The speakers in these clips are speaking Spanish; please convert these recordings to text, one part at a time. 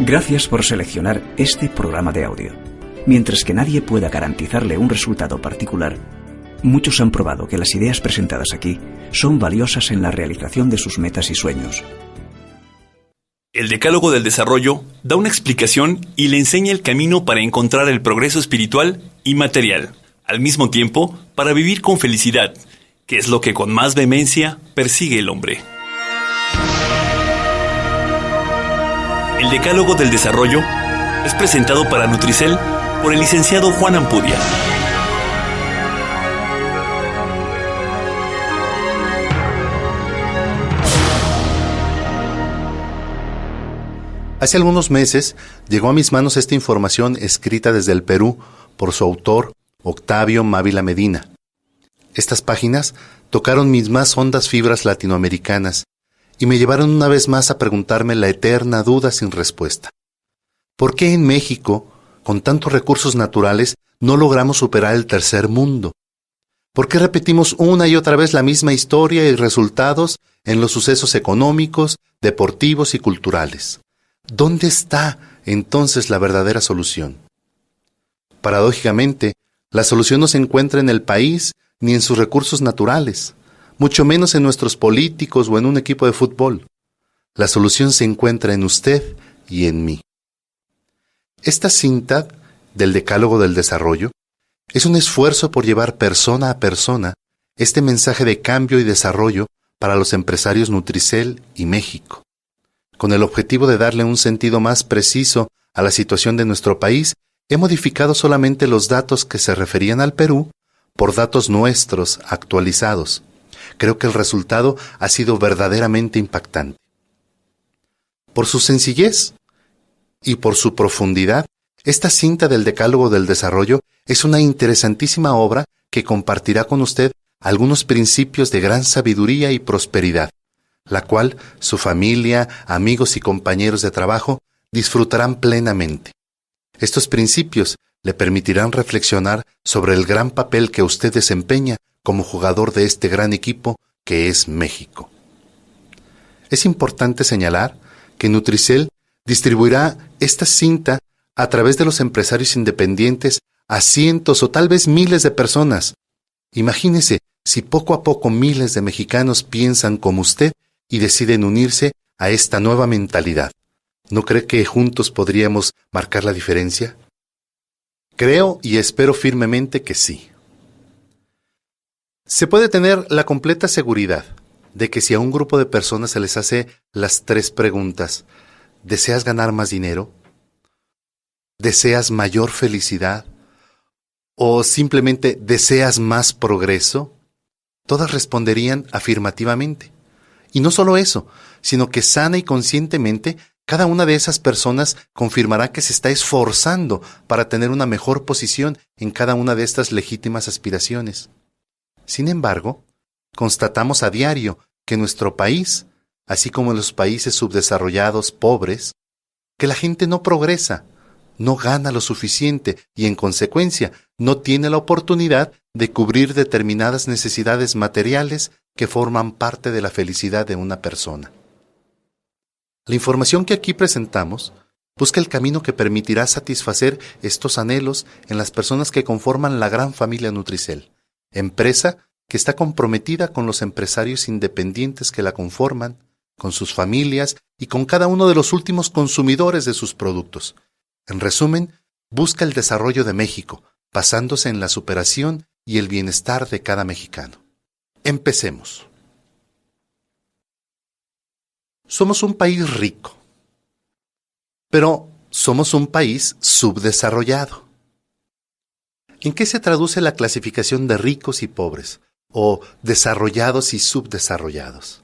Gracias por seleccionar este programa de audio. Mientras que nadie pueda garantizarle un resultado particular, muchos han probado que las ideas presentadas aquí son valiosas en la realización de sus metas y sueños. El Decálogo del Desarrollo da una explicación y le enseña el camino para encontrar el progreso espiritual y material, al mismo tiempo para vivir con felicidad, que es lo que con más vehemencia persigue el hombre. El Decálogo del Desarrollo es presentado para Nutricel por el licenciado Juan Ampudia. Hace algunos meses llegó a mis manos esta información escrita desde el Perú por su autor, Octavio Mávila Medina. Estas páginas tocaron mis más hondas fibras latinoamericanas y me llevaron una vez más a preguntarme la eterna duda sin respuesta. ¿Por qué en México, con tantos recursos naturales, no logramos superar el tercer mundo? ¿Por qué repetimos una y otra vez la misma historia y resultados en los sucesos económicos, deportivos y culturales? ¿Dónde está entonces la verdadera solución? Paradójicamente, la solución no se encuentra en el país ni en sus recursos naturales, mucho menos en nuestros políticos o en un equipo de fútbol. La solución se encuentra en usted y en mí. Esta cinta del Decálogo del Desarrollo es un esfuerzo por llevar persona a persona este mensaje de cambio y desarrollo para los empresarios Nutricel y México. Con el objetivo de darle un sentido más preciso a la situación de nuestro país, he modificado solamente los datos que se referían al Perú por datos nuestros actualizados. Creo que el resultado ha sido verdaderamente impactante. Por su sencillez y por su profundidad, esta cinta del Decálogo del Desarrollo es una interesantísima obra que compartirá con usted algunos principios de gran sabiduría y prosperidad, la cual su familia, amigos y compañeros de trabajo disfrutarán plenamente. Estos principios le permitirán reflexionar sobre el gran papel que usted desempeña como jugador de este gran equipo que es México. Es importante señalar que Nutricel distribuirá esta cinta a través de los empresarios independientes a cientos o tal vez miles de personas. Imagínese si poco a poco miles de mexicanos piensan como usted y deciden unirse a esta nueva mentalidad. ¿No cree que juntos podríamos marcar la diferencia? Creo y espero firmemente que sí. Se puede tener la completa seguridad de que si a un grupo de personas se les hace las 3 preguntas: ¿deseas ganar más dinero? ¿Deseas mayor felicidad? ¿O simplemente deseas más progreso? Todas responderían afirmativamente. Y no solo eso, sino que sana y conscientemente cada una de esas personas confirmará que se está esforzando para tener una mejor posición en cada una de estas legítimas aspiraciones. Sin embargo, constatamos a diario que nuestro país, así como en los países subdesarrollados pobres, que la gente no progresa, no gana lo suficiente y en consecuencia no tiene la oportunidad de cubrir determinadas necesidades materiales que forman parte de la felicidad de una persona. La información que aquí presentamos busca el camino que permitirá satisfacer estos anhelos en las personas que conforman la gran familia Nutricel, empresa que está comprometida con los empresarios independientes que la conforman, con sus familias y con cada uno de los últimos consumidores de sus productos. En resumen, busca el desarrollo de México, basándose en la superación y el bienestar de cada mexicano. Empecemos. Somos un país rico, pero somos un país subdesarrollado. ¿En qué se traduce la clasificación de ricos y pobres, o desarrollados y subdesarrollados?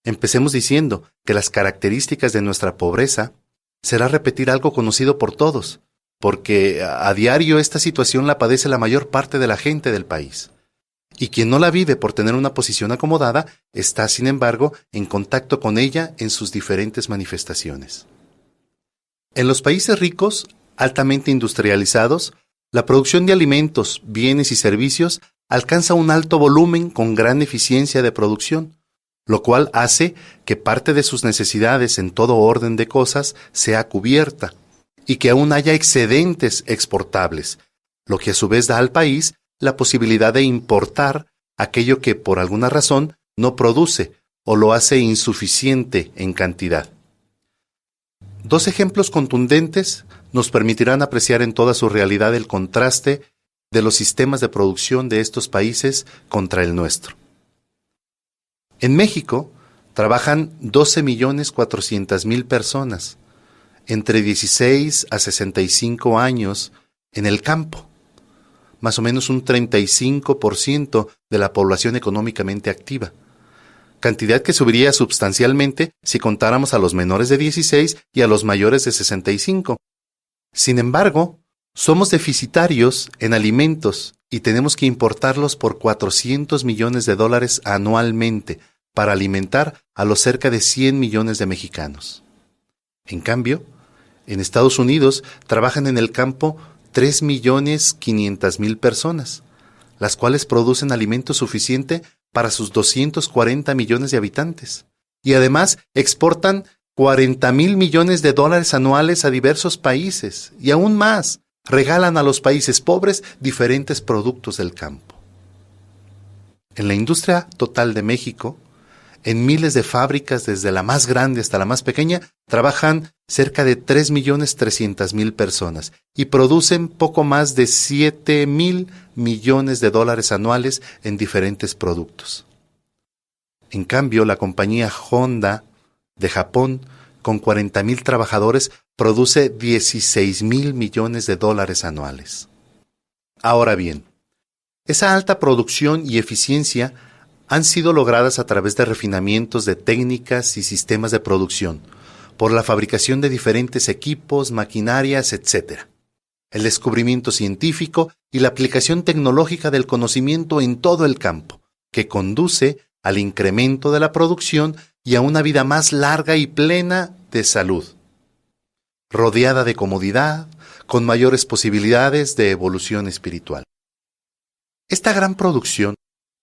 Empecemos diciendo que las características de nuestra pobreza será repetir algo conocido por todos, porque a diario esta situación la padece la mayor parte de la gente del país. Y quien no la vive por tener una posición acomodada está, sin embargo, en contacto con ella en sus diferentes manifestaciones. En los países ricos, altamente industrializados, la producción de alimentos, bienes y servicios alcanza un alto volumen con gran eficiencia de producción, lo cual hace que parte de sus necesidades en todo orden de cosas sea cubierta y que aún haya excedentes exportables, lo que a su vez da al país la posibilidad de importar aquello que por alguna razón no produce o lo hace insuficiente en cantidad. Dos ejemplos contundentes nos permitirán apreciar en toda su realidad el contraste de los sistemas de producción de estos países contra el nuestro. En México trabajan 12.400.000 personas, entre 16 a 65 años, en el campo, más o menos un 35% de la población económicamente activa, cantidad que subiría sustancialmente si contáramos a los menores de 16 y a los mayores de 65. Sin embargo, somos deficitarios en alimentos y tenemos que importarlos por $400 millones anualmente para alimentar a los cerca de 100 millones de mexicanos. En cambio, en Estados Unidos trabajan en el campo 3.500.000 personas, las cuales producen alimento suficiente para sus 240 millones de habitantes. Y además exportan $40.000 millones anuales a diversos países. Y aún más, regalan a los países pobres diferentes productos del campo. En la industria total de México, en miles de fábricas, desde la más grande hasta la más pequeña, trabajan cerca de 3.300.000 personas y producen poco más de $7.000 millones anuales en diferentes productos. En cambio, la compañía Honda de Japón, con 40.000 trabajadores, produce $16.000 millones anuales. Ahora bien, esa alta producción y eficiencia han sido logradas a través de refinamientos de técnicas y sistemas de producción, por la fabricación de diferentes equipos, maquinarias, etc. El descubrimiento científico y la aplicación tecnológica del conocimiento en todo el campo, que conduce al incremento de la producción y a una vida más larga y plena de salud, rodeada de comodidad, con mayores posibilidades de evolución espiritual. Esta gran producción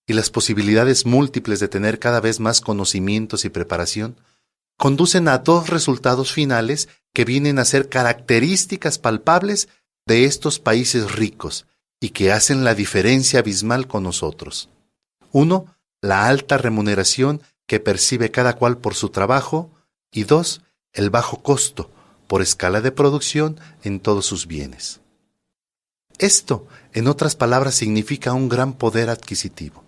y las posibilidades múltiples de tener cada vez más conocimientos y preparación conducen a dos resultados finales que vienen a ser características palpables de estos países ricos y que hacen la diferencia abismal con nosotros. Uno, la alta remuneración que percibe cada cual por su trabajo, y dos, el bajo costo por escala de producción en todos sus bienes. Esto, en otras palabras, significa un gran poder adquisitivo.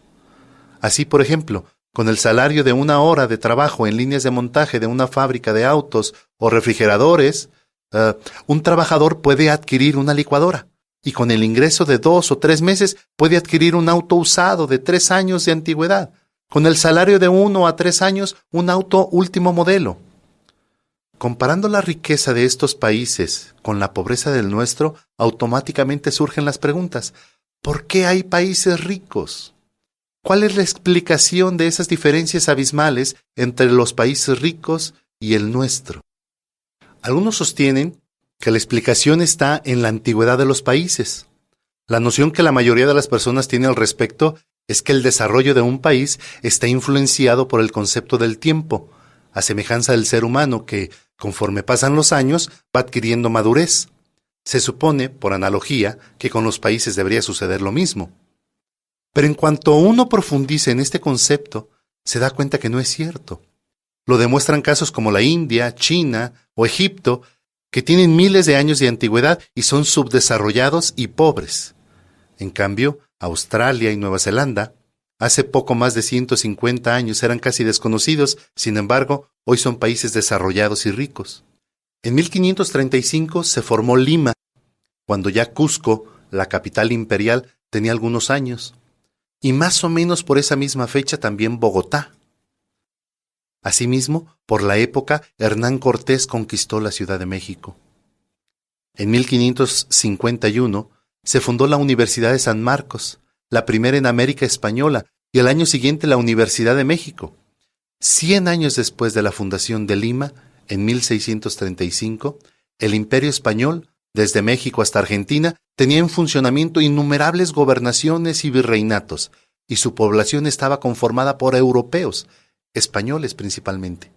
Así, por ejemplo, con el salario de 1 hora de trabajo en líneas de montaje de una fábrica de autos o refrigeradores, un trabajador puede adquirir una licuadora, y con el ingreso de 2 o 3 meses puede adquirir un auto usado de 3 años de antigüedad, con el salario de 1 a 3 años un auto último modelo. Comparando la riqueza de estos países con la pobreza del nuestro, automáticamente surgen las preguntas: ¿por qué hay países ricos? ¿Cuál es la explicación de esas diferencias abismales entre los países ricos y el nuestro? Algunos sostienen que la explicación está en la antigüedad de los países. La noción que la mayoría de las personas tiene al respecto es que el desarrollo de un país está influenciado por el concepto del tiempo, a semejanza del ser humano que, conforme pasan los años, va adquiriendo madurez. Se supone, por analogía, que con los países debería suceder lo mismo. Pero en cuanto uno profundice en este concepto, se da cuenta que no es cierto. Lo demuestran casos como la India, China o Egipto, que tienen miles de años de antigüedad y son subdesarrollados y pobres. En cambio, Australia y Nueva Zelanda, hace poco más de 150 años eran casi desconocidos, sin embargo, hoy son países desarrollados y ricos. En 1535 se formó Lima, cuando ya Cusco, la capital imperial, tenía algunos años. Y más o menos por esa misma fecha también Bogotá. Asimismo, por la época, Hernán Cortés conquistó la Ciudad de México. En 1551 se fundó la Universidad de San Marcos, la primera en América Española, y al año siguiente la Universidad de México. 100 años después de la fundación de Lima, en 1635, el Imperio Español, desde México hasta Argentina, tenía en funcionamiento innumerables gobernaciones y virreinatos, y su población estaba conformada por europeos, españoles principalmente,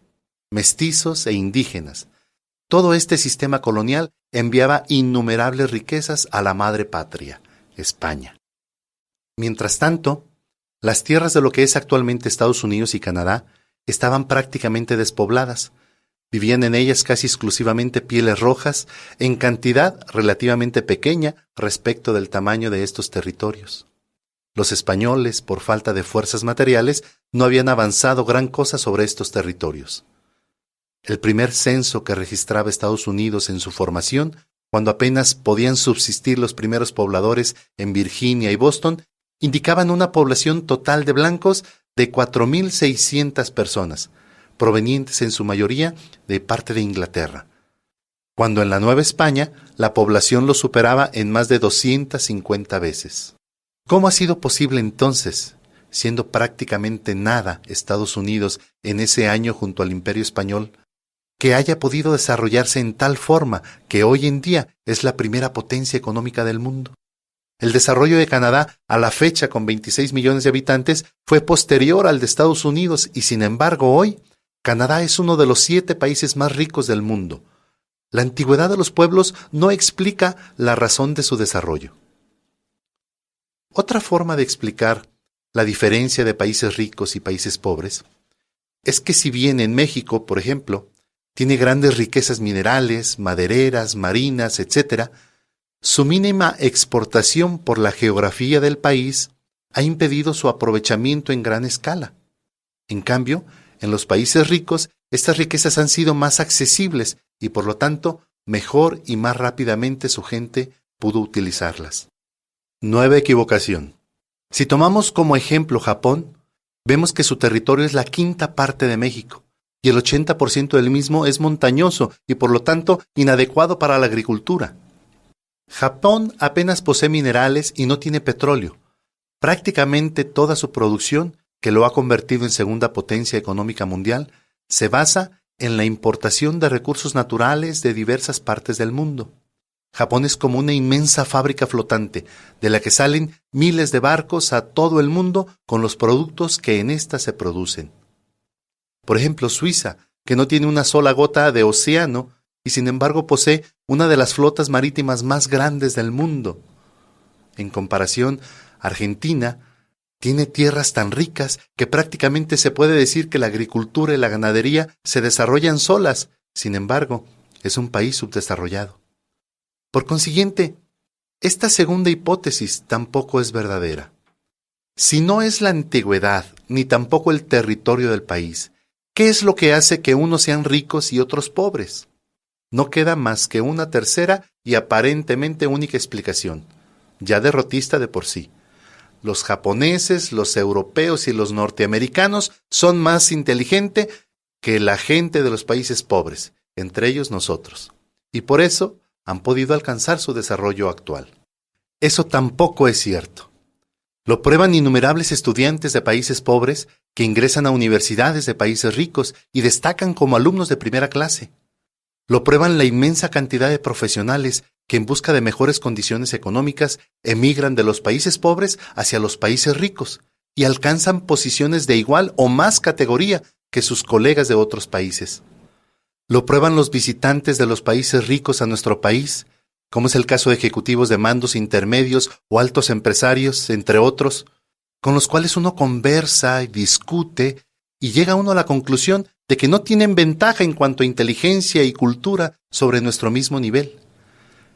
mestizos e indígenas. Todo este sistema colonial enviaba innumerables riquezas a la madre patria, España. Mientras tanto, las tierras de lo que es actualmente Estados Unidos y Canadá estaban prácticamente despobladas. Vivían en ellas casi exclusivamente pieles rojas, en cantidad relativamente pequeña respecto del tamaño de estos territorios. Los españoles, por falta de fuerzas materiales, no habían avanzado gran cosa sobre estos territorios. El primer censo que registraba Estados Unidos en su formación, cuando apenas podían subsistir los primeros pobladores en Virginia y Boston, indicaban una población total de blancos de 4.600 personas, provenientes en su mayoría de parte de Inglaterra, cuando en la Nueva España la población lo superaba en más de 250 veces. ¿Cómo ha sido posible entonces, siendo prácticamente nada Estados Unidos en ese año junto al Imperio Español, que haya podido desarrollarse en tal forma que hoy en día es la primera potencia económica del mundo? El desarrollo de Canadá, a la fecha con 26 millones de habitantes, fue posterior al de Estados Unidos y sin embargo hoy, Canadá es uno de los 7 países más ricos del mundo. La antigüedad de los pueblos no explica la razón de su desarrollo. Otra forma de explicar la diferencia de países ricos y países pobres es que si bien en México, por ejemplo, tiene grandes riquezas minerales, madereras, marinas, etc., su mínima exportación por la geografía del país ha impedido su aprovechamiento en gran escala. En cambio, en los países ricos, estas riquezas han sido más accesibles y por lo tanto, mejor y más rápidamente su gente pudo utilizarlas. Nueva equivocación. Si tomamos como ejemplo Japón, vemos que su territorio es la 1/5 parte de México y el 80% del mismo es montañoso y por lo tanto inadecuado para la agricultura. Japón apenas posee minerales y no tiene petróleo. Prácticamente toda su producción, que lo ha convertido en segunda potencia económica mundial, se basa en la importación de recursos naturales de diversas partes del mundo. Japón es como una inmensa fábrica flotante, de la que salen miles de barcos a todo el mundo con los productos que en ésta se producen. Por ejemplo, Suiza, que no tiene una sola gota de océano, y sin embargo posee una de las flotas marítimas más grandes del mundo. En comparación, Argentina tiene tierras tan ricas que prácticamente se puede decir que la agricultura y la ganadería se desarrollan solas. Sin embargo, es un país subdesarrollado. Por consiguiente, esta segunda hipótesis tampoco es verdadera. Si no es la antigüedad, ni tampoco el territorio del país, ¿qué es lo que hace que unos sean ricos y otros pobres? No queda más que una tercera y aparentemente única explicación, ya derrotista de por sí. Los japoneses, los europeos y los norteamericanos son más inteligentes que la gente de los países pobres, entre ellos nosotros, y por eso han podido alcanzar su desarrollo actual. Eso tampoco es cierto. Lo prueban innumerables estudiantes de países pobres que ingresan a universidades de países ricos y destacan como alumnos de primera clase. Lo prueban la inmensa cantidad de profesionales que en busca de mejores condiciones económicas emigran de los países pobres hacia los países ricos y alcanzan posiciones de igual o más categoría que sus colegas de otros países. Lo prueban los visitantes de los países ricos a nuestro país, como es el caso de ejecutivos de mandos intermedios o altos empresarios, entre otros, con los cuales uno conversa y discute y llega uno a la conclusión de que no tienen ventaja en cuanto a inteligencia y cultura sobre nuestro mismo nivel.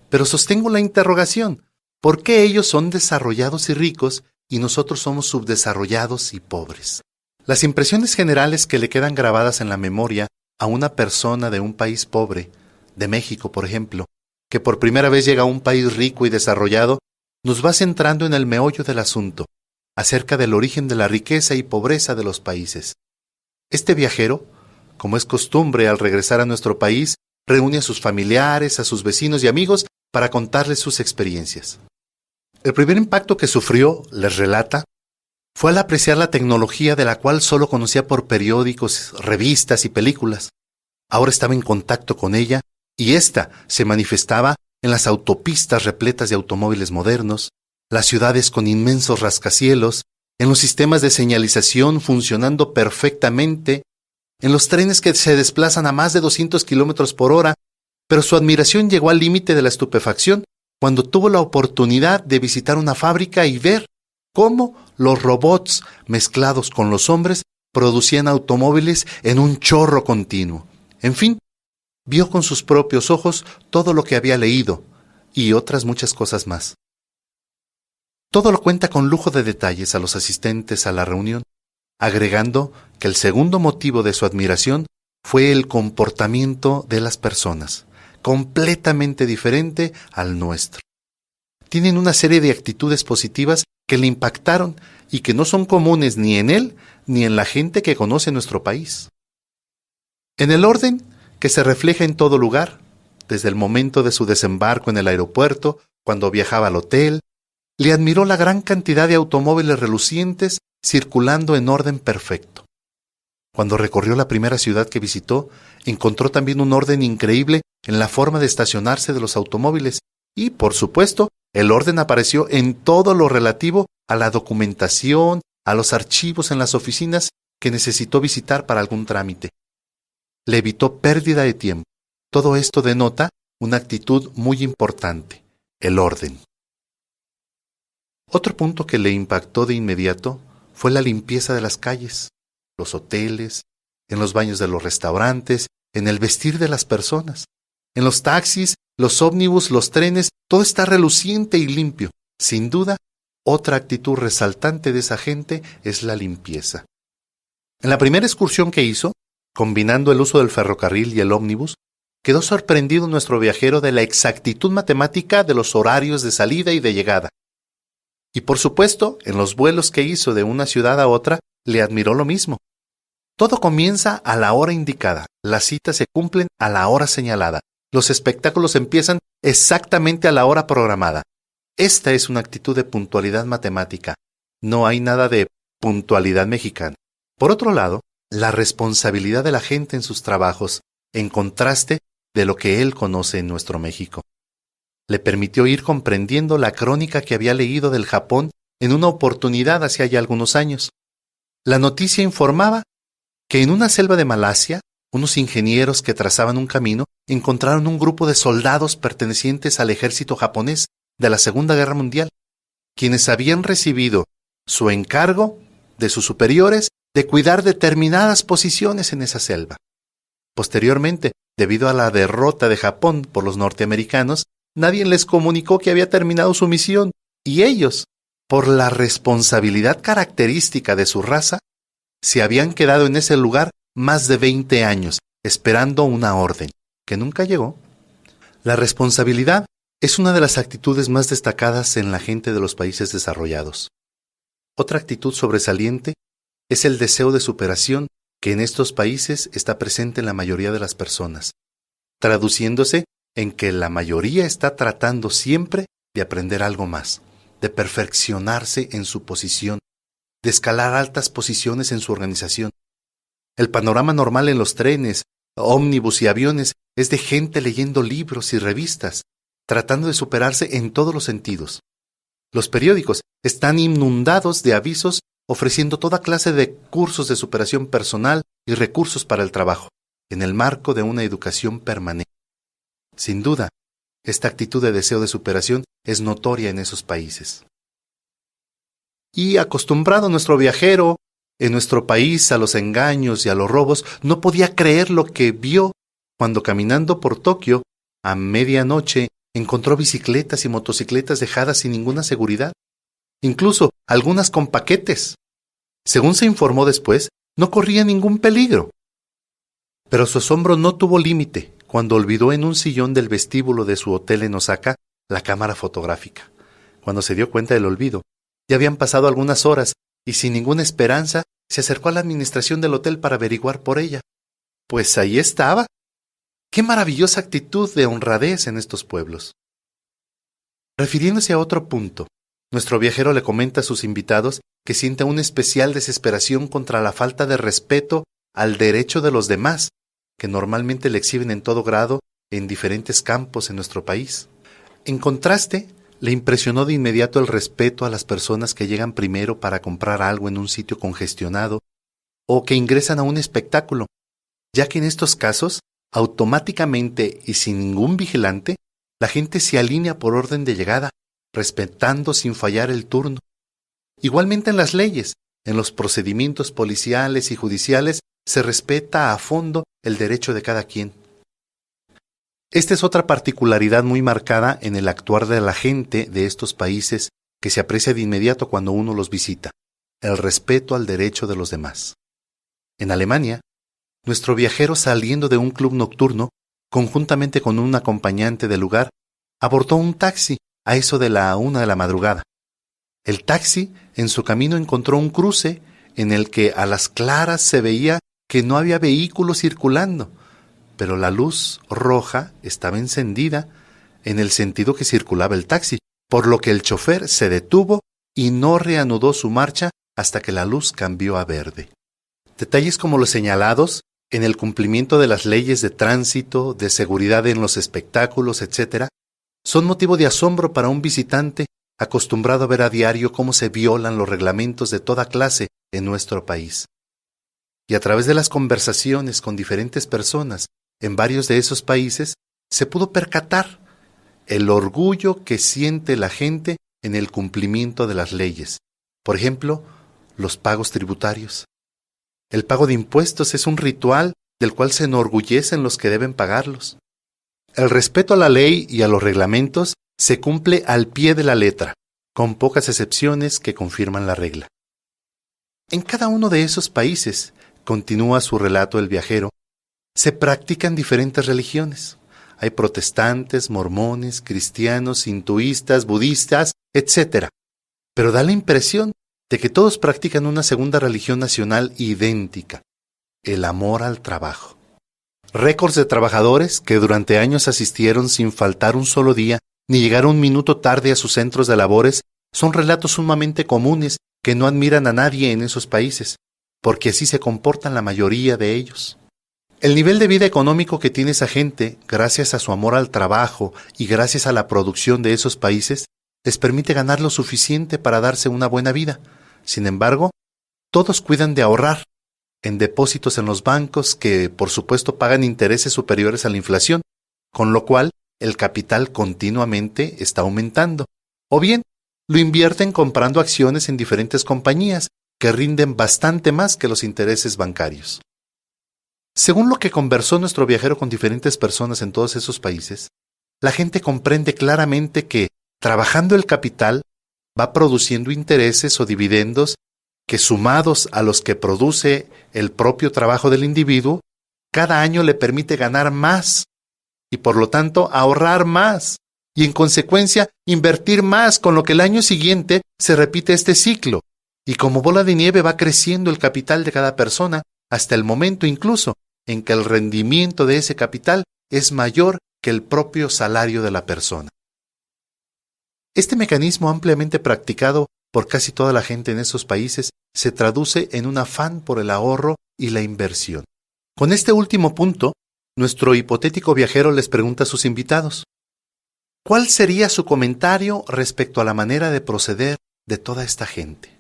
Pero sostengo la interrogación, ¿por qué ellos son desarrollados y ricos y nosotros somos subdesarrollados y pobres? Las impresiones generales que le quedan grabadas en la memoria a una persona de un país pobre, de México por ejemplo, que por primera vez llega a un país rico y desarrollado, nos va centrando en el meollo del asunto, acerca del origen de la riqueza y pobreza de los países. Este viajero, como es costumbre al regresar a nuestro país, reúne a sus familiares, a sus vecinos y amigos para contarles sus experiencias. El primer impacto que sufrió, les relata, fue al apreciar la tecnología de la cual solo conocía por periódicos, revistas y películas. Ahora estaba en contacto con ella y ésta se manifestaba en las autopistas repletas de automóviles modernos, las ciudades con inmensos rascacielos, en los sistemas de señalización funcionando perfectamente, en los trenes que se desplazan a más de 200 kilómetros por hora, pero su admiración llegó al límite de la estupefacción cuando tuvo la oportunidad de visitar una fábrica y ver cómo los robots mezclados con los hombres producían automóviles en un chorro continuo. En fin, vio con sus propios ojos todo lo que había leído y otras muchas cosas más. Todo lo cuenta con lujo de detalles a los asistentes a la reunión, agregando que el segundo motivo de su admiración fue el comportamiento de las personas, completamente diferente al nuestro. Tienen una serie de actitudes positivas que le impactaron y que no son comunes ni en él ni en la gente que conoce nuestro país. En el orden que se refleja en todo lugar, desde el momento de su desembarco en el aeropuerto, cuando viajaba al hotel, le admiró la gran cantidad de automóviles relucientes circulando en orden perfecto. Cuando recorrió la primera ciudad que visitó, encontró también un orden increíble en la forma de estacionarse de los automóviles y, por supuesto, el orden apareció en todo lo relativo a la documentación, a los archivos en las oficinas que necesitó visitar para algún trámite. Le evitó pérdida de tiempo. Todo esto denota una actitud muy importante, el orden. Otro punto que le impactó de inmediato fue la limpieza de las calles, los hoteles, en los baños de los restaurantes, en el vestir de las personas. En los taxis, los ómnibus, los trenes, todo está reluciente y limpio. Sin duda, otra actitud resaltante de esa gente es la limpieza. En la primera excursión que hizo, combinando el uso del ferrocarril y el ómnibus, quedó sorprendido nuestro viajero de la exactitud matemática de los horarios de salida y de llegada. Y por supuesto, en los vuelos que hizo de una ciudad a otra, le admiró lo mismo. Todo comienza a la hora indicada, las citas se cumplen a la hora señalada, los espectáculos empiezan exactamente a la hora programada. Esta es una actitud de puntualidad matemática. No hay nada de puntualidad mexicana. Por otro lado, la responsabilidad de la gente en sus trabajos, en contraste de lo que él conoce en nuestro México. Le permitió ir comprendiendo la crónica que había leído del Japón en una oportunidad hace ya algunos años. La noticia informaba que en una selva de Malasia, unos ingenieros que trazaban un camino encontraron un grupo de soldados pertenecientes al ejército japonés de la Segunda Guerra Mundial, quienes habían recibido su encargo de sus superiores de cuidar determinadas posiciones en esa selva. Posteriormente, debido a la derrota de Japón por los norteamericanos, nadie les comunicó que había terminado su misión, y ellos, por la responsabilidad característica de su raza, se habían quedado en ese lugar más de 20 años, esperando una orden, que nunca llegó. La responsabilidad es una de las actitudes más destacadas en la gente de los países desarrollados. Otra actitud sobresaliente es el deseo de superación que en estos países está presente en la mayoría de las personas, traduciéndose en que la mayoría está tratando siempre de aprender algo más, de perfeccionarse en su posición, de escalar altas posiciones en su organización. El panorama normal en los trenes, ómnibus y aviones es de gente leyendo libros y revistas, tratando de superarse en todos los sentidos. Los periódicos están inundados de avisos ofreciendo toda clase de cursos de superación personal y recursos para el trabajo, en el marco de una educación permanente. Sin duda, esta actitud de deseo de superación es notoria en esos países. Y acostumbrado nuestro viajero en nuestro país a los engaños y a los robos, no podía creer lo que vio cuando caminando por Tokio, a medianoche, encontró bicicletas y motocicletas dejadas sin ninguna seguridad, incluso algunas con paquetes. Según se informó después, no corría ningún peligro. Pero su asombro no tuvo límite cuando olvidó en un sillón del vestíbulo de su hotel en Osaka la cámara fotográfica. Cuando se dio cuenta del olvido, ya habían pasado algunas horas y sin ninguna esperanza se acercó a la administración del hotel para averiguar por ella. Pues ahí estaba. ¡Qué maravillosa actitud de honradez en estos pueblos! Refiriéndose a otro punto, nuestro viajero le comenta a sus invitados que siente una especial desesperación contra la falta de respeto al derecho de los demás, que normalmente le exhiben en todo grado en diferentes campos en nuestro país. En contraste, le impresionó de inmediato el respeto a las personas que llegan primero para comprar algo en un sitio congestionado o que ingresan a un espectáculo, ya que en estos casos, automáticamente y sin ningún vigilante, la gente se alinea por orden de llegada, respetando sin fallar el turno. Igualmente en las leyes, en los procedimientos policiales y judiciales, se respeta a fondo el derecho de cada quien. Esta es otra particularidad muy marcada en el actuar de la gente de estos países que se aprecia de inmediato cuando uno los visita, el respeto al derecho de los demás. En Alemania, nuestro viajero, saliendo de un club nocturno, conjuntamente con un acompañante del lugar, abordó un taxi a eso de la 1 de la madrugada. El taxi, en su camino, encontró un cruce en el que a las claras se veía que no había vehículos circulando, pero la luz roja estaba encendida en el sentido que circulaba el taxi, por lo que el chofer se detuvo y no reanudó su marcha hasta que la luz cambió a verde. Detalles como los señalados en el cumplimiento de las leyes de tránsito, de seguridad en los espectáculos, etc., son motivo de asombro para un visitante acostumbrado a ver a diario cómo se violan los reglamentos de toda clase en nuestro país. Y a través de las conversaciones con diferentes personas en varios de esos países, se pudo percatar el orgullo que siente la gente en el cumplimiento de las leyes. Por ejemplo, los pagos tributarios. El pago de impuestos es un ritual del cual se enorgullecen los que deben pagarlos. El respeto a la ley y a los reglamentos se cumple al pie de la letra, con pocas excepciones que confirman la regla. En cada uno de esos países, continúa su relato el viajero, se practican diferentes religiones. Hay protestantes, mormones, cristianos, hinduistas, budistas, etc. Pero da la impresión de que todos practican una segunda religión nacional idéntica, el amor al trabajo. Récords de trabajadores que durante años asistieron sin faltar un solo día ni llegar un minuto tarde a sus centros de labores son relatos sumamente comunes que no admiran a nadie en esos países, porque así se comportan la mayoría de ellos. El nivel de vida económico que tiene esa gente, gracias a su amor al trabajo y gracias a la producción de esos países, les permite ganar lo suficiente para darse una buena vida. Sin embargo, todos cuidan de ahorrar en depósitos en los bancos que, por supuesto, pagan intereses superiores a la inflación, con lo cual el capital continuamente está aumentando. O bien, lo invierten comprando acciones en diferentes compañías que rinden bastante más que los intereses bancarios. Según lo que conversó nuestro viajero con diferentes personas en todos esos países, la gente comprende claramente que, trabajando el capital, va produciendo intereses o dividendos que, sumados a los que produce el propio trabajo del individuo, cada año le permite ganar más y, por lo tanto, ahorrar más y, en consecuencia, invertir más, con lo que el año siguiente se repite este ciclo y como bola de nieve va creciendo el capital de cada persona hasta el momento incluso en que el rendimiento de ese capital es mayor que el propio salario de la persona. Este mecanismo, ampliamente practicado por casi toda la gente en esos países, se traduce en un afán por el ahorro y la inversión. Con este último punto, nuestro hipotético viajero les pregunta a sus invitados, ¿cuál sería su comentario respecto a la manera de proceder de toda esta gente?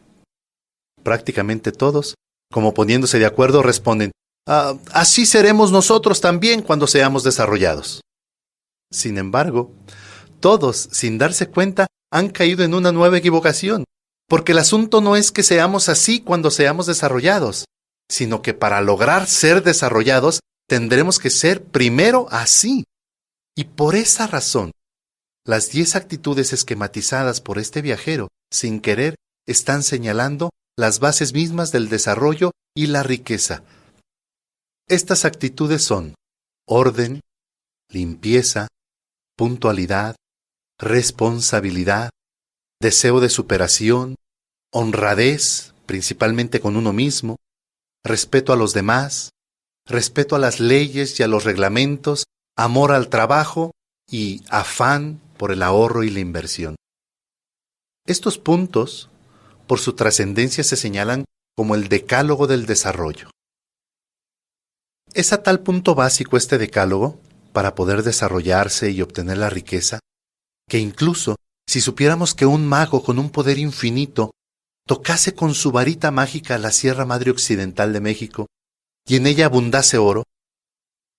Prácticamente todos, como poniéndose de acuerdo, responden, así seremos nosotros también cuando seamos desarrollados. Sin embargo, todos, sin darse cuenta, han caído en una nueva equivocación, porque el asunto no es que seamos así cuando seamos desarrollados, sino que para lograr ser desarrollados tendremos que ser primero así. Y por esa razón, las 10 actitudes esquematizadas por este viajero, sin querer, están señalando las bases mismas del desarrollo y la riqueza. Estas actitudes son orden, limpieza, puntualidad, responsabilidad, deseo de superación, honradez, principalmente con uno mismo, respeto a los demás, respeto a las leyes y a los reglamentos, amor al trabajo y afán por el ahorro y la inversión. Estos puntos, por su trascendencia, se señalan como el decálogo del desarrollo. Es a tal punto básico este decálogo, para poder desarrollarse y obtener la riqueza, que incluso Si supiéramos que un mago con un poder infinito tocase con su varita mágica la Sierra Madre Occidental de México y en ella abundase oro,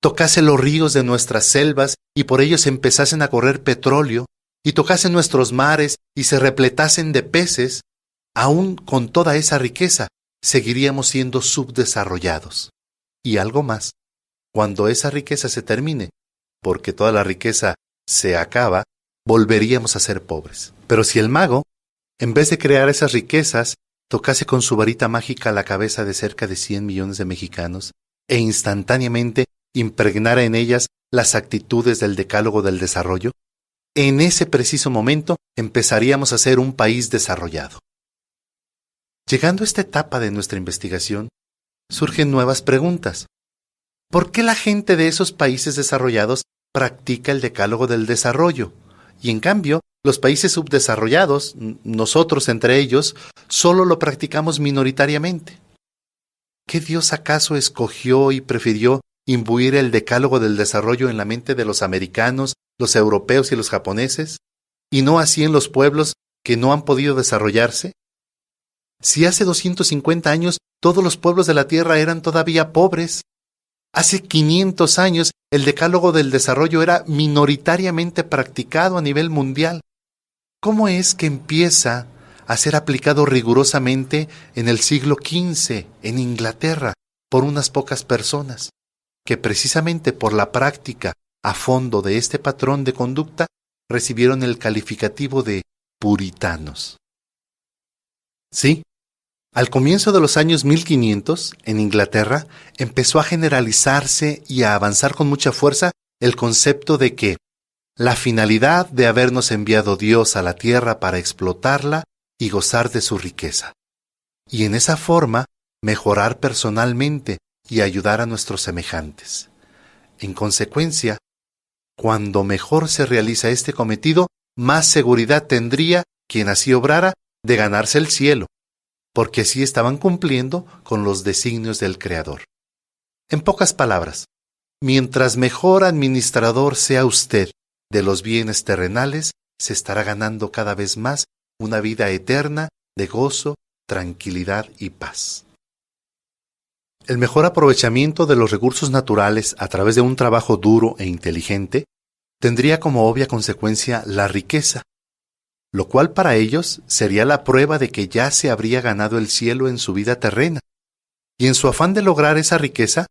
tocase los ríos de nuestras selvas y por ellos empezasen a correr petróleo, y tocase nuestros mares y se repletasen de peces, aún con toda esa riqueza, seguiríamos siendo subdesarrollados. Y algo más, cuando esa riqueza se termine, porque toda la riqueza se acaba, volveríamos a ser pobres. Pero si el mago, en vez de crear esas riquezas, tocase con su varita mágica la cabeza de cerca de 100 millones de mexicanos e instantáneamente impregnara en ellas las actitudes del decálogo del desarrollo, en ese preciso momento empezaríamos a ser un país desarrollado. Llegando a esta etapa de nuestra investigación, surgen nuevas preguntas. ¿Por qué la gente de esos países desarrollados practica el decálogo del desarrollo? Y en cambio, los países subdesarrollados, nosotros entre ellos, solo lo practicamos minoritariamente. ¿Qué Dios acaso escogió y prefirió imbuir el decálogo del desarrollo en la mente de los americanos, los europeos y los japoneses, y no así en los pueblos que no han podido desarrollarse? Si hace 250 años todos los pueblos de la tierra eran todavía pobres, hace 500 años el decálogo del desarrollo era minoritariamente practicado a nivel mundial, ¿cómo es que empieza a ser aplicado rigurosamente en el siglo XV en Inglaterra por unas pocas personas, que precisamente por la práctica a fondo de este patrón de conducta recibieron el calificativo de puritanos? Sí, al comienzo de los años 1500, en Inglaterra, empezó a generalizarse y a avanzar con mucha fuerza el concepto de que la finalidad de habernos enviado Dios a la tierra para explotarla y gozar de su riqueza, y en esa forma mejorar personalmente y ayudar a nuestros semejantes. En consecuencia, cuando mejor se realiza este cometido, más seguridad tendría quien así obrara de ganarse el cielo, porque así estaban cumpliendo con los designios del Creador. En pocas palabras, mientras mejor administrador sea usted de los bienes terrenales, se estará ganando cada vez más una vida eterna de gozo, tranquilidad y paz. El mejor aprovechamiento de los recursos naturales a través de un trabajo duro e inteligente tendría como obvia consecuencia la riqueza, lo cual para ellos sería la prueba de que ya se habría ganado el cielo en su vida terrena. Y en su afán de lograr esa riqueza,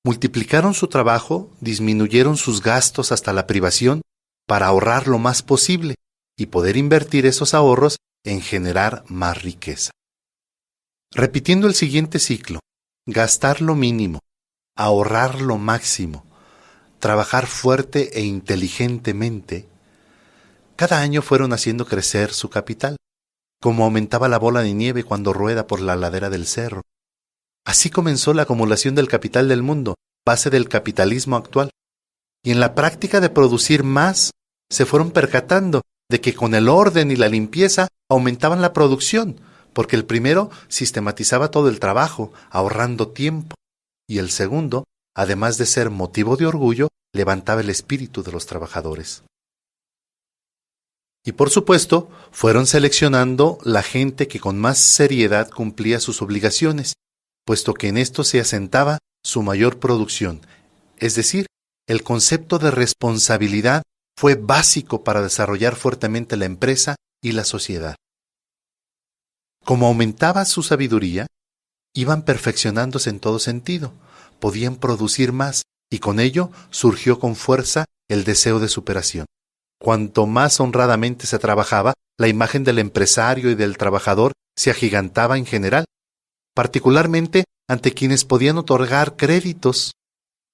multiplicaron su trabajo, disminuyeron sus gastos hasta la privación para ahorrar lo más posible y poder invertir esos ahorros en generar más riqueza. Repitiendo el siguiente ciclo: gastar lo mínimo, ahorrar lo máximo, trabajar fuerte e inteligentemente, cada año fueron haciendo crecer su capital, como aumentaba la bola de nieve cuando rueda por la ladera del cerro. Así comenzó la acumulación del capital del mundo, base del capitalismo actual. Y en la práctica de producir más, se fueron percatando de que con el orden y la limpieza aumentaban la producción, porque el primero sistematizaba todo el trabajo, ahorrando tiempo, y el segundo, además de ser motivo de orgullo, levantaba el espíritu de los trabajadores. Y por supuesto, fueron seleccionando la gente que con más seriedad cumplía sus obligaciones, puesto que en esto se asentaba su mayor producción. Es decir, el concepto de responsabilidad fue básico para desarrollar fuertemente la empresa y la sociedad. Como aumentaba su sabiduría, iban perfeccionándose en todo sentido, podían producir más, y con ello surgió con fuerza el deseo de superación. Cuanto más honradamente se trabajaba, la imagen del empresario y del trabajador se agigantaba en general, particularmente ante quienes podían otorgar créditos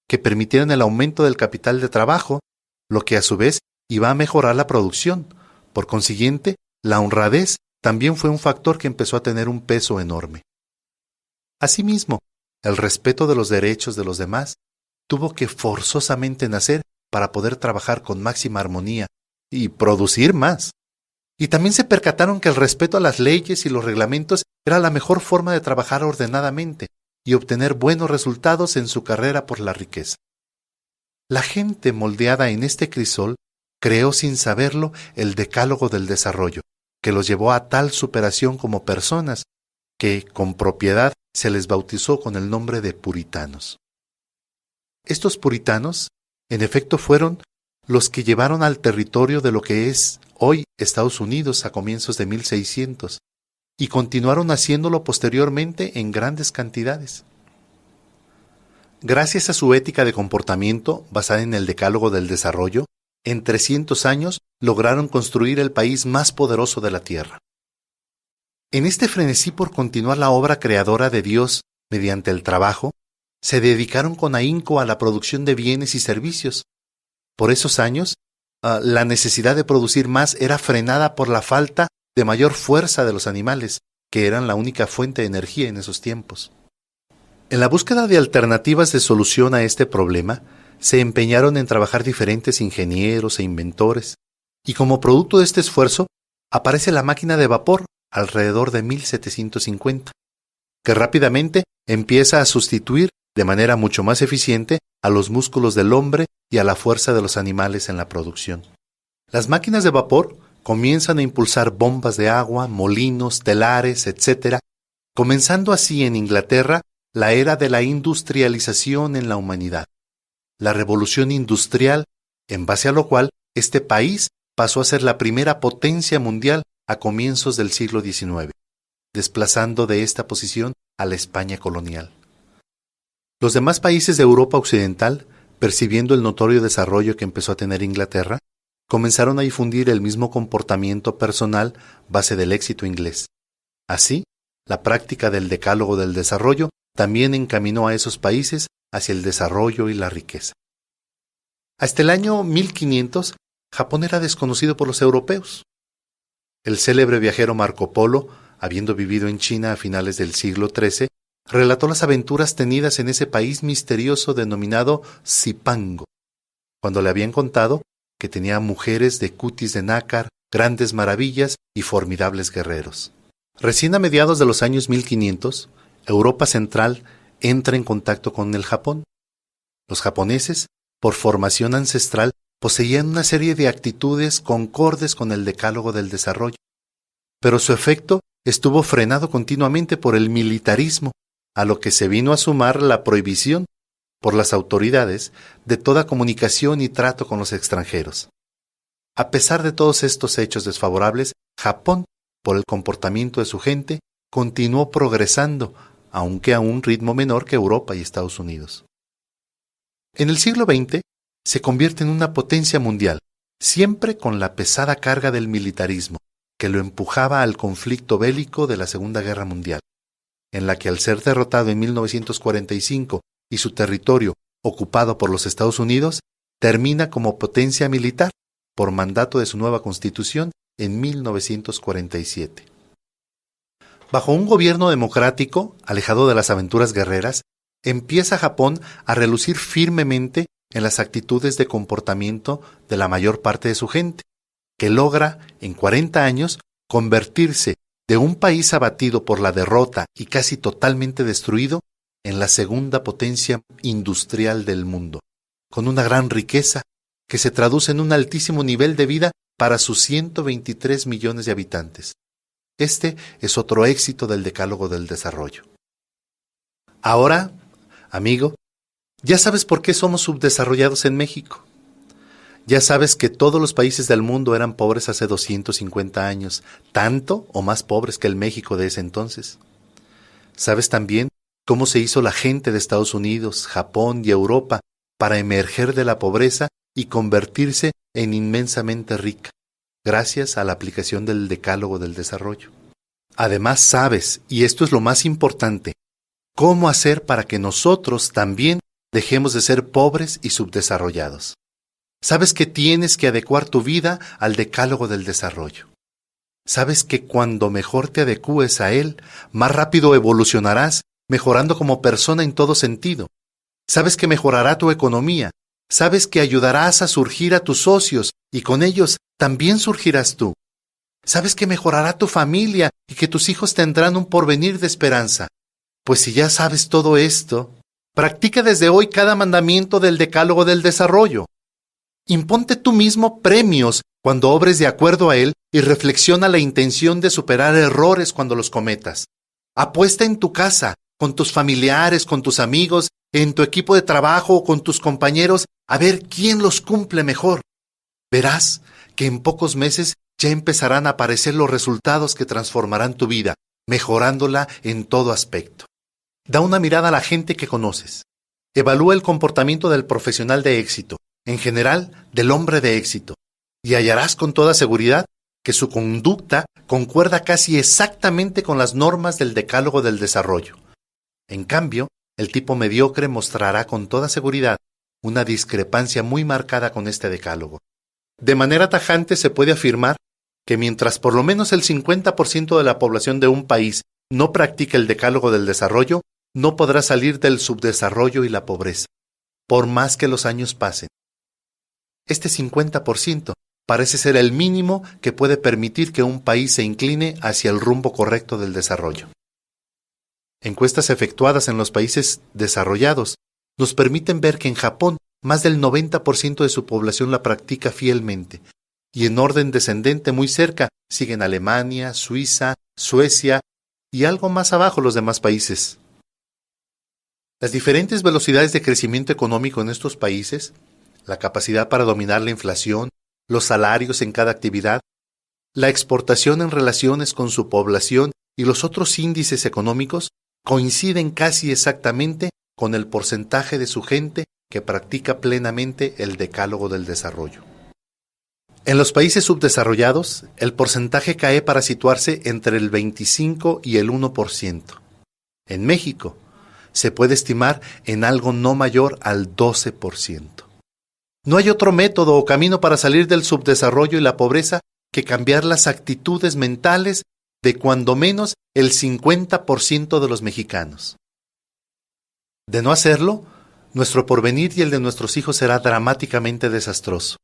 que permitieran el aumento del capital de trabajo, lo que a su vez iba a mejorar la producción. Por consiguiente, la honradez también fue un factor que empezó a tener un peso enorme. Asimismo, el respeto de los derechos de los demás tuvo que forzosamente nacer para poder trabajar con máxima armonía y producir más. Y también se percataron que el respeto a las leyes y los reglamentos era la mejor forma de trabajar ordenadamente y obtener buenos resultados en su carrera por la riqueza. La gente moldeada en este crisol creó sin saberlo el Decálogo del Desarrollo, que los llevó a tal superación como personas que, con propiedad, se les bautizó con el nombre de puritanos. Estos puritanos, en efecto, fueron los que llevaron al territorio de lo que es hoy Estados Unidos a comienzos de 1600, y continuaron haciéndolo posteriormente en grandes cantidades. Gracias a su ética de comportamiento, basada en el Decálogo del Desarrollo, en 300 años lograron construir el país más poderoso de la tierra. En este frenesí por continuar la obra creadora de Dios mediante el trabajo, se dedicaron con ahínco a la producción de bienes y servicios. Por esos años, la necesidad de producir más era frenada por la falta de mayor fuerza de los animales, que eran la única fuente de energía en esos tiempos. En la búsqueda de alternativas de solución a este problema, se empeñaron en trabajar diferentes ingenieros e inventores, y como producto de este esfuerzo, aparece la máquina de vapor alrededor de 1750, que rápidamente empieza a sustituir de manera mucho más eficiente a los músculos del hombre y a la fuerza de los animales en la producción. Las máquinas de vapor comienzan a impulsar bombas de agua, molinos, telares, etc., comenzando así en Inglaterra la era de la industrialización en la humanidad, la revolución industrial, en base a lo cual este país pasó a ser la primera potencia mundial a comienzos del siglo XIX, desplazando de esta posición a la España colonial. Los demás países de Europa Occidental, percibiendo el notorio desarrollo que empezó a tener Inglaterra, comenzaron a difundir el mismo comportamiento personal base del éxito inglés. Así, la práctica del Decálogo del Desarrollo también encaminó a esos países hacia el desarrollo y la riqueza. Hasta el año 1500, Japón era desconocido por los europeos. El célebre viajero Marco Polo, habiendo vivido en China a finales del siglo XIII, relató las aventuras tenidas en ese país misterioso denominado Zipango, cuando le habían contado que tenía mujeres de cutis de nácar, grandes maravillas y formidables guerreros. Recién a mediados de los años 1500, Europa Central entra en contacto con el Japón. Los japoneses, por formación ancestral, poseían una serie de actitudes concordes con el Decálogo del Desarrollo, pero su efecto estuvo frenado continuamente por el militarismo, a lo que se vino a sumar la prohibición por las autoridades de toda comunicación y trato con los extranjeros. A pesar de todos estos hechos desfavorables, Japón, por el comportamiento de su gente, continuó progresando, aunque a un ritmo menor que Europa y Estados Unidos. En el siglo XX, se convierte en una potencia mundial, siempre con la pesada carga del militarismo, que lo empujaba al conflicto bélico de la Segunda Guerra Mundial, en la que al ser derrotado en 1945 y su territorio ocupado por los Estados Unidos, termina como potencia militar por mandato de su nueva Constitución en 1947. Bajo un gobierno democrático, alejado de las aventuras guerreras, empieza Japón a relucir firmemente en las actitudes de comportamiento de la mayor parte de su gente, que logra, en 40 años, convertirse de un país abatido por la derrota y casi totalmente destruido en la segunda potencia industrial del mundo, con una gran riqueza que se traduce en un altísimo nivel de vida para sus 123 millones de habitantes. Este es otro éxito del Decálogo del Desarrollo. Ahora, amigo, ya sabes por qué somos subdesarrollados en México. Ya sabes que todos los países del mundo eran pobres hace 250 años, tanto o más pobres que el México de ese entonces. Sabes también cómo se hizo la gente de Estados Unidos, Japón y Europa para emerger de la pobreza y convertirse en inmensamente rica, gracias a la aplicación del Decálogo del Desarrollo. Además sabes, y esto es lo más importante, cómo hacer para que nosotros también dejemos de ser pobres y subdesarrollados. Sabes que tienes que adecuar tu vida al Decálogo del Desarrollo. Sabes que cuando mejor te adecúes a él, más rápido evolucionarás, mejorando como persona en todo sentido. Sabes que mejorará tu economía. Sabes que ayudarás a surgir a tus socios y con ellos también surgirás tú. Sabes que mejorará tu familia y que tus hijos tendrán un porvenir de esperanza. Pues si ya sabes todo esto, practica desde hoy cada mandamiento del Decálogo del Desarrollo. Imponte tú mismo premios cuando obres de acuerdo a él y reflexiona la intención de superar errores cuando los cometas. Apuesta en tu casa, con tus familiares, con tus amigos, en tu equipo de trabajo o con tus compañeros, a ver quién los cumple mejor. Verás que en pocos meses ya empezarán a aparecer los resultados que transformarán tu vida, mejorándola en todo aspecto. Da una mirada a la gente que conoces. Evalúa el comportamiento del profesional de éxito, en general del hombre de éxito, y hallarás con toda seguridad que su conducta concuerda casi exactamente con las normas del Decálogo del Desarrollo. En cambio, el tipo mediocre mostrará con toda seguridad una discrepancia muy marcada con este decálogo. De manera tajante se puede afirmar que mientras por lo menos el 50% de la población de un país no practica el Decálogo del Desarrollo, no podrá salir del subdesarrollo y la pobreza, por más que los años pasen. Este 50% parece ser el mínimo que puede permitir que un país se incline hacia el rumbo correcto del desarrollo. Encuestas efectuadas en los países desarrollados nos permiten ver que en Japón más del 90% de su población la practica fielmente, y en orden descendente muy cerca siguen Alemania, Suiza, Suecia y algo más abajo los demás países. Las diferentes velocidades de crecimiento económico en estos países, la capacidad para dominar la inflación, los salarios en cada actividad, la exportación en relaciones con su población y los otros índices económicos coinciden casi exactamente con el porcentaje de su gente que practica plenamente el Decálogo del Desarrollo. En los países subdesarrollados, el porcentaje cae para situarse entre el 25 y el 1%. En México, se puede estimar en algo no mayor al 12%. No hay otro método o camino para salir del subdesarrollo y la pobreza que cambiar las actitudes mentales de cuando menos el 50% de los mexicanos. De no hacerlo, nuestro porvenir y el de nuestros hijos será dramáticamente desastroso.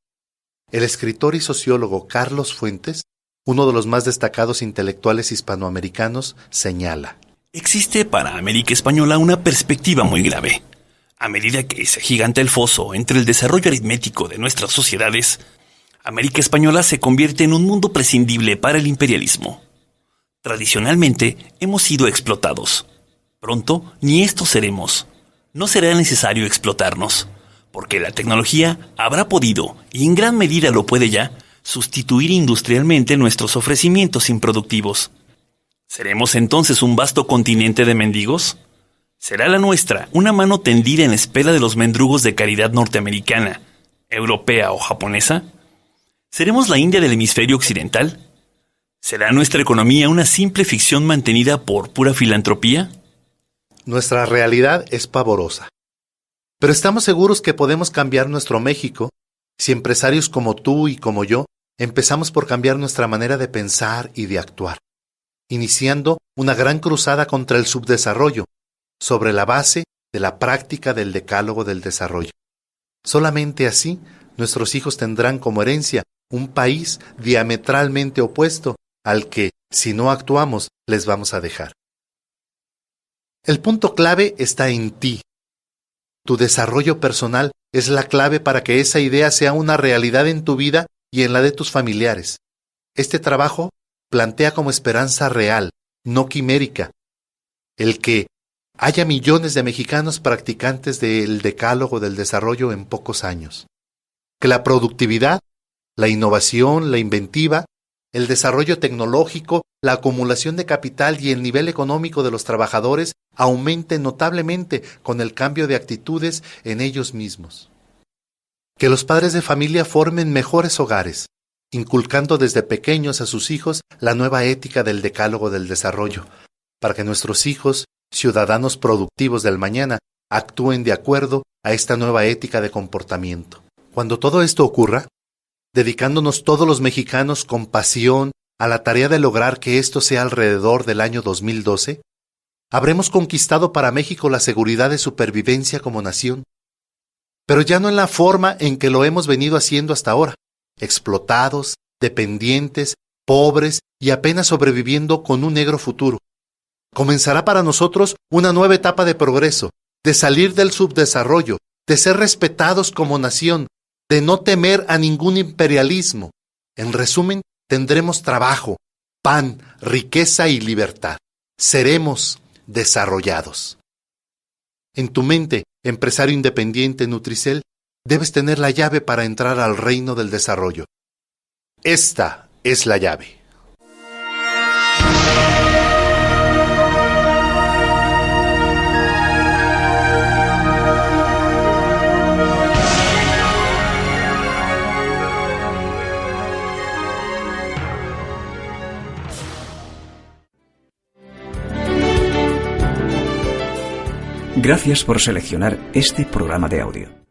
El escritor y sociólogo Carlos Fuentes, uno de los más destacados intelectuales hispanoamericanos, señala: existe para América Española una perspectiva muy grave. A medida que se agiganta el foso entre el desarrollo aritmético de nuestras sociedades, América Española se convierte en un mundo prescindible para el imperialismo. Tradicionalmente hemos sido explotados. Pronto ni esto seremos. No será necesario explotarnos, porque la tecnología habrá podido, y en gran medida lo puede ya, sustituir industrialmente nuestros ofrecimientos improductivos. ¿Seremos entonces un vasto continente de mendigos? ¿Será la nuestra una mano tendida en espera de los mendrugos de caridad norteamericana, europea o japonesa? ¿Seremos la India del hemisferio occidental? ¿Será nuestra economía una simple ficción mantenida por pura filantropía? Nuestra realidad es pavorosa. Pero estamos seguros que podemos cambiar nuestro México si empresarios como tú y como yo empezamos por cambiar nuestra manera de pensar y de actuar, iniciando una gran cruzada contra el subdesarrollo, sobre la base de la práctica del Decálogo del Desarrollo. Solamente así, nuestros hijos tendrán como herencia un país diametralmente opuesto al que, si no actuamos, les vamos a dejar. El punto clave está en ti. Tu desarrollo personal es la clave para que esa idea sea una realidad en tu vida y en la de tus familiares. Este trabajo plantea como esperanza real, no quimérica, el que haya millones de mexicanos practicantes del Decálogo del Desarrollo en pocos años. Que la productividad, la innovación, la inventiva, el desarrollo tecnológico, la acumulación de capital y el nivel económico de los trabajadores aumenten notablemente con el cambio de actitudes en ellos mismos. Que los padres de familia formen mejores hogares, inculcando desde pequeños a sus hijos la nueva ética del Decálogo del Desarrollo, para que nuestros hijos, ciudadanos productivos del mañana, actúen de acuerdo a esta nueva ética de comportamiento. Cuando todo esto ocurra, dedicándonos todos los mexicanos con pasión a la tarea de lograr que esto sea alrededor del año 2012, habremos conquistado para México la seguridad de supervivencia como nación, pero ya no en la forma en que lo hemos venido haciendo hasta ahora, explotados, dependientes, pobres y apenas sobreviviendo con un negro futuro. Comenzará para nosotros una nueva etapa de progreso, de salir del subdesarrollo, de ser respetados como nación, de no temer a ningún imperialismo. En resumen, tendremos trabajo, pan, riqueza y libertad. Seremos desarrollados. En tu mente, empresario independiente Nutricel, debes tener la llave para entrar al reino del desarrollo. Esta es la llave. Gracias por seleccionar este programa de audio.